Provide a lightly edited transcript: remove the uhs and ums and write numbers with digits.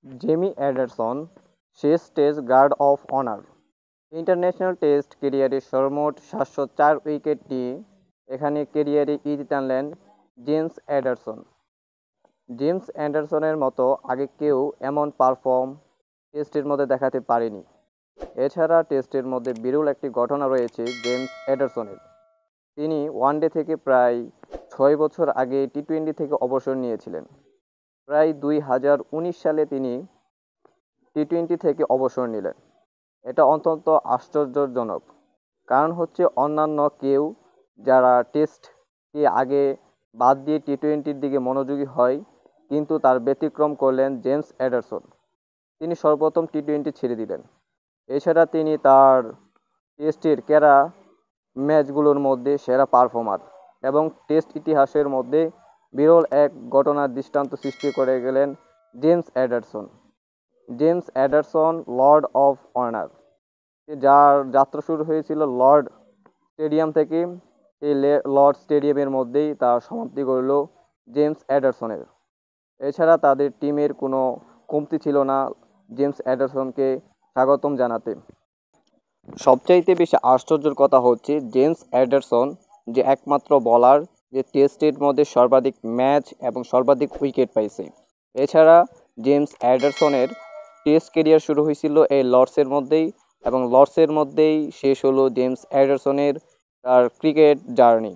Jamie Anderson শেষ test guard of honour. International test কেরিয়ারে সর্বমোট 704 উইকেট নিয়ে এখানে কেরিয়ারে ইতি টানলেন জেমস অ্যান্ডারসন। জেমস অ্যান্ডারসনের মতো আগে কেউ এমন পারফর্ম টেস্টের মধ্যে দেখাতে পারেনি। এছাড়া টেস্টের মধ্যে বিরল একটি ঘটনা রয়েছে জেমস অ্যান্ডারসনের। তিনি ওয়ানডে থেকে প্রায় 6 বছর আগে টি-20 থেকে অবসর নিয়েছিলেন। প্রায় 2019 সালে তিনি টি-20 থেকে অবসর নিলেন। এটা অত্যন্ত আশ্চর্যজনক। কারণ হচ্ছে অন্যান্য কেউ যারা টেস্টকে আগে বাদ দিয়ে টি-20-র দিকে মনোযোগী হয়, কিন্তু তার ব্যতিক্রম করলেন জেমস অ্যান্ডারসন। তিনি সর্বপ্রথম টি-20 ছেড়ে দিলেন। এছাড়া তিনি তার টেস্টের সেরা ম্যাচগুলোর মধ্যে সেরা পারফর্মার এবং টেস্ট ইতিহাসের মধ্যে বিরল এক ঘটনার দৃষ্টান্ত সৃষ্টি করে গেলেন James Anderson. James Anderson Lord of honour, যার যাত্রা শুরু হয়েছিল লর্ড স্টেডিয়াম থেকে। এই লর্ড স্টেডিয়ামের মধ্যেই তার সমাপ্তি করল জেমস অ্যান্ডারসনের। এছাড়া তাদের টিমের কোনো কমতি ছিল না জেমস অ্যান্ডারসনকে স্বাগতম জানাতে। সবচাইতে বেশি আশ্চর্যের কথা হচ্ছে জেমস অ্যান্ডারসন যে একমাত্র বলার যে টেস্টের মধ্যে সর্বাধিক ম্যাচ এবং সর্বাধিক উইকেট পাইছে। এছাড়া জেমস অ্যান্ডারসনের টেস্ট কেরিয়ার শুরু হয়েছিল এই লর্ডসের মধ্যেই, এবং লর্ডসের মধ্যেই শেষ হলো জেমস অ্যান্ডারসনের তার ক্রিকেট জার্নি।